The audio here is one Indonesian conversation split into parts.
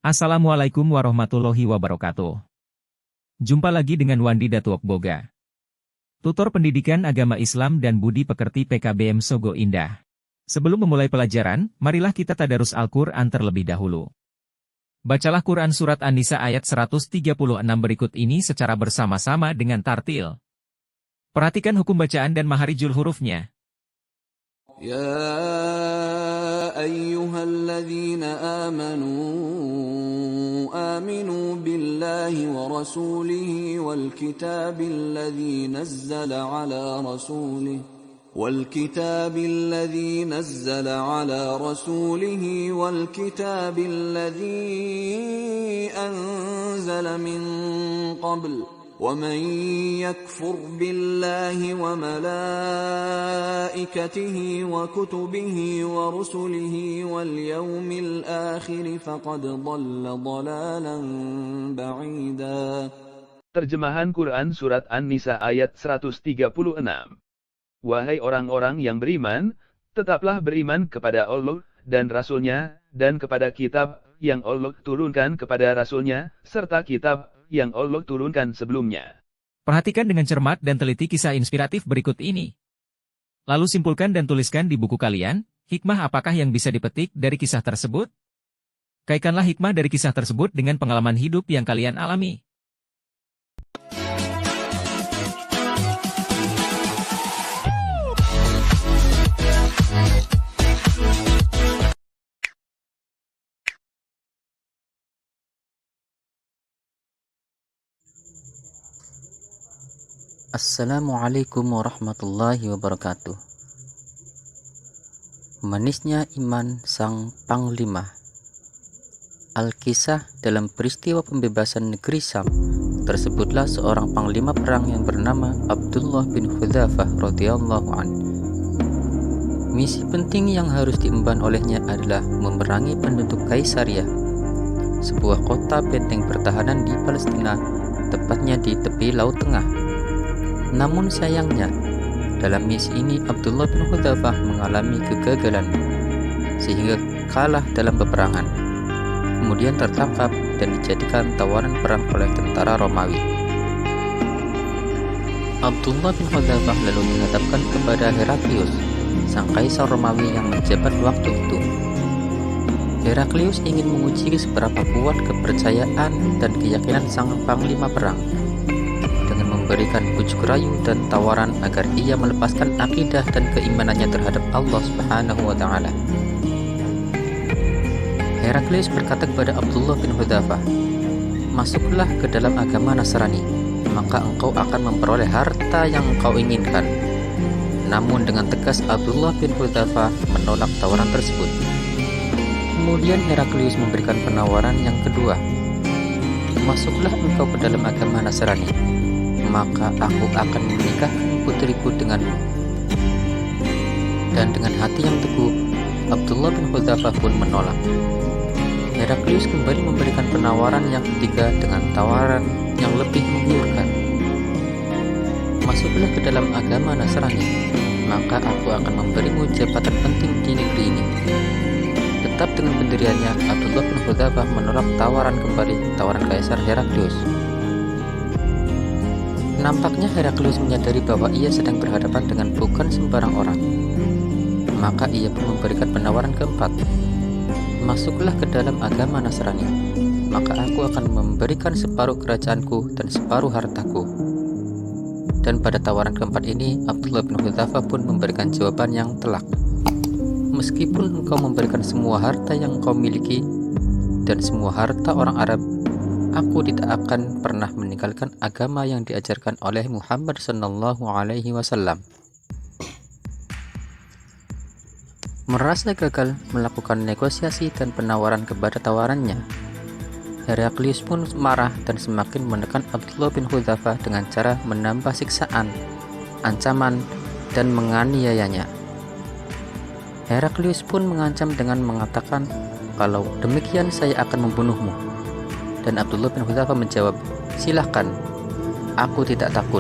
Assalamualaikum warahmatullahi wabarakatuh. Jumpa lagi dengan Wandi Datuok Boga, tutor pendidikan agama Islam dan budi pekerti PKBM Sogo Indah. Sebelum memulai pelajaran, marilah kita tadarus Al-Quran terlebih dahulu. Bacalah Quran Surat An-Nisa ayat 136 berikut ini secara bersama-sama dengan tartil. Perhatikan hukum bacaan dan maharijul hurufnya. يا أيها الذين آمنوا بالله ورسوله والكتاب الذي نزل على رسوله والكتاب الذي أنزل من قبل ومن يكفر بالله وملائكته وكتبه ورسله واليوم الآخر فقد ضل ضلالا بعيدا. Terjemahan Quran Surat An-Nisa ayat 136. Wahai orang-orang yang beriman, tetaplah beriman kepada Allah dan Rasul-Nya, dan kepada kitab yang Allah turunkan kepada Rasul-Nya, serta kitab yang Allah turunkan sebelumnya. Perhatikan dengan cermat dan teliti kisah inspiratif berikut ini. Lalu simpulkan dan tuliskan di buku kalian, hikmah apakah yang bisa dipetik dari kisah tersebut? Kaitkanlah hikmah dari kisah tersebut dengan pengalaman hidup yang kalian alami. Assalamualaikum warahmatullahi wabarakatuh. Manisnya iman sang panglima. Al-Kisah dalam peristiwa pembebasan negeri Syam, tersebutlah seorang panglima perang yang bernama Abdullah bin Hudzafah radhiyallahu anhu. Misi penting yang harus diemban olehnya adalah memerangi penduduk Kaisaria, sebuah kota benteng pertahanan di Palestina, tepatnya di tepi Laut Tengah. Namun sayangnya, dalam misi ini Abdullah bin Hudzafah mengalami kegagalan, sehingga kalah dalam peperangan. Kemudian tertangkap dan dijadikan tawanan perang oleh tentara Romawi. Abdullah bin Hudzafah lalu dihadapkan kepada Heraklius, sang kaisar Romawi yang menjabat waktu itu. Heraklius ingin menguji seberapa kuat kepercayaan dan keyakinan sang panglima perang, memberikan bujuk rayu dan tawaran agar ia melepaskan akidah dan keimanannya terhadap Allah Subhanahu wa Ta'ala. Heraklius berkata kepada Abdullah bin Hudzafah, "Masuklah ke dalam agama Nasrani, maka engkau akan memperoleh harta yang engkau inginkan." Namun dengan tegas Abdullah bin Hudzafah menolak tawaran tersebut. Kemudian Heraklius memberikan penawaran yang kedua, "Masuklah engkau ke dalam agama Nasrani, maka aku akan menikahkan putriku denganmu." Dan dengan hati yang teguh, Abdullah bin Hudzafah pun menolak. Heraklius kembali memberikan penawaran yang ketiga dengan tawaran yang lebih menggiurkan, "Masuklah ke dalam agama Nasrani, maka aku akan memberimu jabatan penting di negeri ini." Tetap dengan pendiriannya, Abdullah bin Hudzafah menolak tawaran Kaisar Heraklius. Nampaknya Heraklius menyadari bahwa ia sedang berhadapan dengan bukan sembarang orang. Maka ia pun memberikan penawaran keempat, "Masuklah ke dalam agama Nasrani, maka aku akan memberikan separuh kerajaanku dan separuh hartaku." Dan pada tawaran keempat ini, Abdullah bin Hudzafah pun memberikan jawaban yang telak, "Meskipun engkau memberikan semua harta yang engkau miliki dan semua harta orang Arab, aku tidak akan pernah meninggalkan agama yang diajarkan oleh Muhammad sallallahu alaihi wasallam." Merasa gagal melakukan negosiasi dan penawaran kepada tawarannya, Heraklius pun marah dan semakin menekan Abdullah bin Hudzafah dengan cara menambah siksaan, ancaman, dan menganiayanya. Heraklius pun mengancam dengan mengatakan, "Kalau demikian saya akan membunuhmu." Dan Abdullah bin Hudzafah menjawab, "Silahkan, aku tidak takut."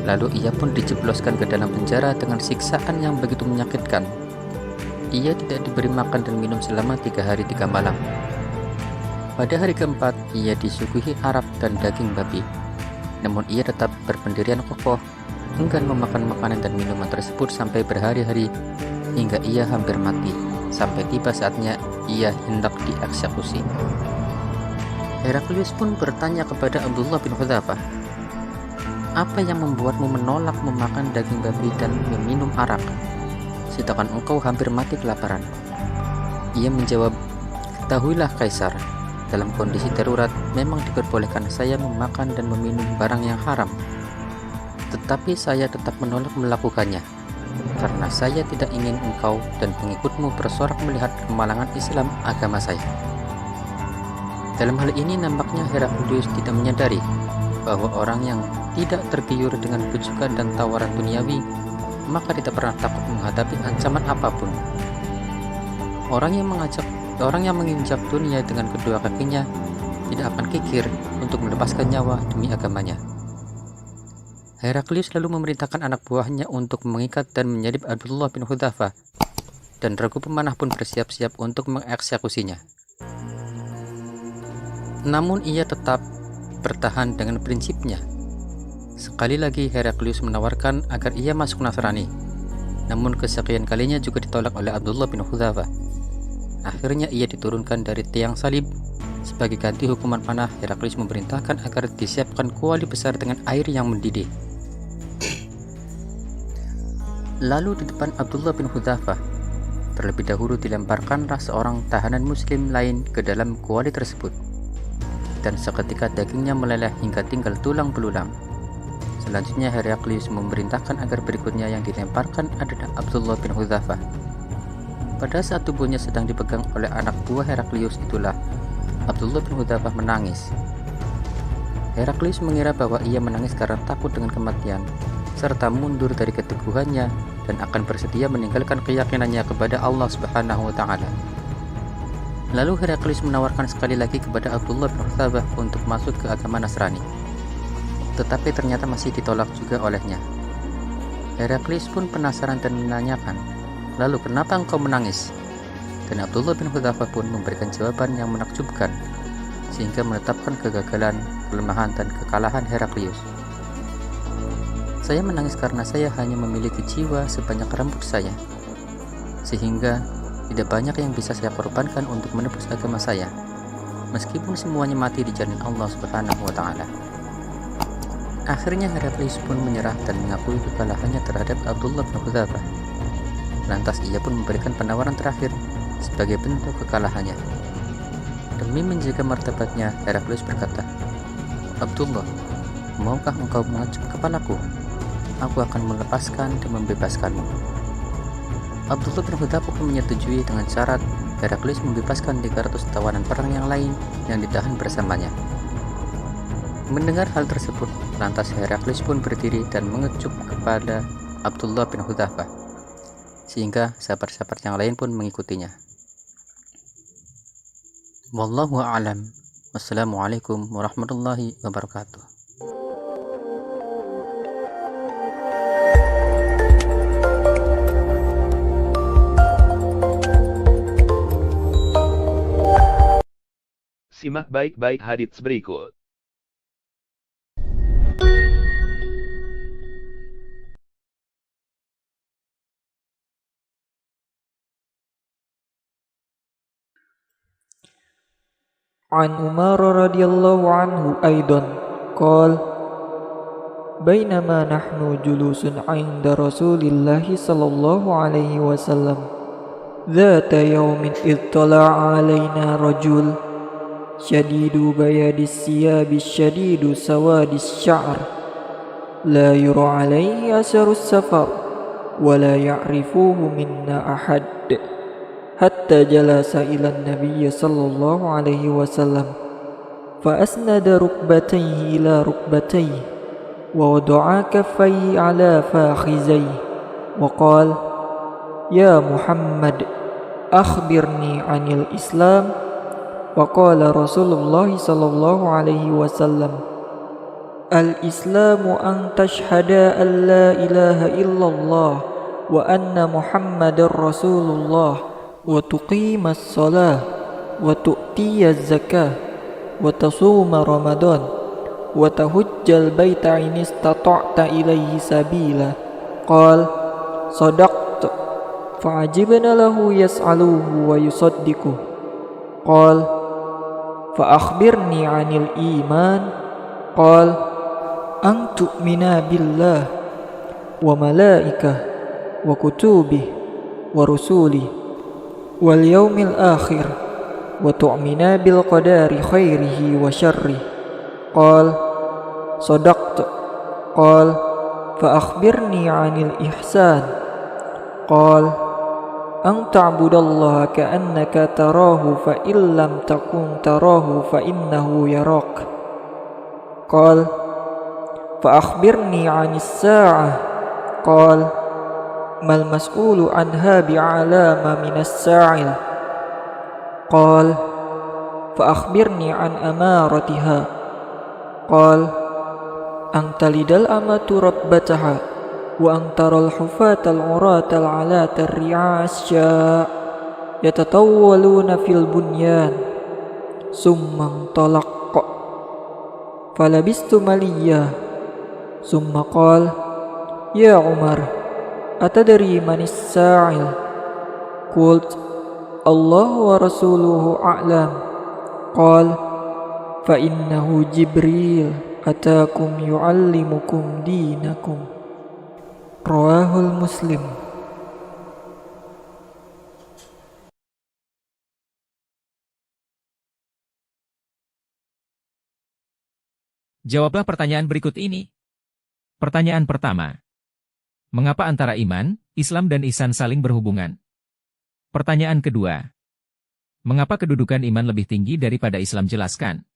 Lalu ia pun dijebloskan ke dalam penjara dengan siksaan yang begitu menyakitkan. Ia tidak diberi makan dan minum selama 3 hari 3 malam. Pada hari keempat, ia disuguhi arak dan daging babi. Namun ia tetap berpendirian kokoh, enggan memakan makanan dan minuman tersebut sampai berhari-hari, hingga ia hampir mati, sampai tiba saatnya ia hendak dieksekusi. Heraklius pun bertanya kepada Abdullah bin Hudzafah, "Apa yang membuatmu menolak memakan daging babi dan meminum arak, sedangkan engkau hampir mati kelaparan?" Ia menjawab, "Ketahuilah Kaisar, dalam kondisi darurat memang diperbolehkan saya memakan dan meminum barang yang haram. Tetapi saya tetap menolak melakukannya, karena saya tidak ingin engkau dan pengikutmu bersorak melihat kemalangan Islam agama saya." Dalam hal ini nampaknya Heraklius tidak menyadari bahwa orang yang tidak tergiur dengan bujukan dan tawaran duniawi, maka tidak pernah takut menghadapi ancaman apapun. Orang yang menginjak dunia dengan kedua kakinya tidak akan kikir untuk melepaskan nyawa demi agamanya. Heraklius lalu memerintahkan anak buahnya untuk mengikat dan menyalib Abdullah bin Hudzafah, dan regu pemanah pun bersiap-siap untuk mengeksekusinya. Namun ia tetap bertahan dengan prinsipnya. Sekali lagi Heraklius menawarkan agar ia masuk Nasrani, namun kesekian kalinya juga ditolak oleh Abdullah bin Hudzafah. Akhirnya ia diturunkan dari tiang salib. Sebagai ganti hukuman panah, Heraklius memerintahkan agar disiapkan kuali besar dengan air yang mendidih. Lalu di depan Abdullah bin Hudzafah, terlebih dahulu dilemparkanlah seorang tahanan muslim lain ke dalam kuali tersebut, dan seketika dagingnya meleleh hingga tinggal tulang belulang. Selanjutnya Heraklius memerintahkan agar berikutnya yang dilemparkan adalah Abdullah bin Hudzafah. Pada saat tubuhnya sedang dipegang oleh anak buah Heraklius itulah Abdullah bin Hudzafah menangis. Heraklius mengira bahwa ia menangis karena takut dengan kematian, serta mundur dari keteguhannya dan akan bersedia meninggalkan keyakinannya kepada Allah Subhanahu wa Ta'ala. Lalu Heraklius menawarkan sekali lagi kepada Abdullah bin Hudzafah untuk masuk ke agama Nasrani, tetapi ternyata masih ditolak juga olehnya. Heraklius pun penasaran dan menanyakan, "Lalu kenapa engkau menangis?" Dan Abdullah bin Hudzafah pun memberikan jawaban yang menakjubkan, sehingga menetapkan kegagalan, kelemahan, dan kekalahan Heraklius. "Saya menangis karena saya hanya memiliki jiwa sebanyak rambut saya, sehingga tidak banyak yang bisa saya korbankan untuk menebus agama saya, meskipun semuanya mati di jalan Allah Subhanahu wa Ta'ala." Akhirnya Heraklius pun menyerah dan mengakui kekalahannya terhadap Abdullah bin Hudzafah. Lantas ia pun memberikan penawaran terakhir sebagai bentuk kekalahannya. Demi menjaga martabatnya, Heraklius berkata, "Abdullah, maukah engkau mengancam kepalaku? Aku akan melepaskan dan membebaskanmu." Abdullah bin Hudzafah pun menyetujui dengan syarat Heraklius membebaskan 300 tawanan perang yang lain yang ditahan bersamanya. Mendengar hal tersebut, lantas Heraklius pun berdiri dan mengecup kepada Abdullah bin Hudzafah, sehingga sahabat-sahabat yang lain pun mengikutinya. Wallahu a'lam. Wassalamualaikum warahmatullahi wabarakatuh. Simak baik-baik hadits berikut. عن عمر رضي الله عنه أيضا قال بينما نحن جلوس عند رسول الله صلى الله عليه وسلم ذات يوم إذ طلع علينا رجل شديد بياض الثياب الشديد سواد الشعر لا يرى عليه أثر السفر ولا يعرفه منا أحد حتى جلس إلى النبي صلى الله عليه وسلم فأسند ركبتيه إلى ركبتيه ووضع كفيه على فاخذيه وقال يا محمد أخبرني عن الإسلام. وقال رسول الله صلى الله عليه وسلم الإسلام أن تشهد أن لا إله إلا الله وأن محمد رسول الله وتقيم الصلاة وتؤتي الزكاة وتصوم رمضان وتهج البيت إن استطعت إليه سبيلا قال صدقت فعجبنا له يسأله ويصدقه قال فأخبرني عن الإيمان قال أن تؤمن بالله وملائكته وكتبه ورسله واليوم الآخر وتؤمن بالقدر خيره وشره قال صدقت قال فأخبرني عن الإحسان قال أن تعبد الله كأنك تراه فإن لم تكن تراه فإنه يراك قال فأخبرني عن الساعة قال ما المسؤول عنها بعلام من السائل قال فأخبرني عن أمارتها قال أن تلد الأمة ربتها وأن ترى الحفاة العراة العلاة الرعاء الشاء يتطولون في البنيان ثم انطلق فلبثت مليا ثم قال يا عمر أتدري من السائل قلت الله ورسوله أعلم قال فإنه جبريل أتاكم يعلمكم دينكم رواه مسلم. Jawablah pertanyaan berikut ini. Pertanyaan pertama. Mengapa antara iman, Islam dan ihsan saling berhubungan? Pertanyaan kedua. Mengapa kedudukan iman lebih tinggi daripada Islam? Jelaskan.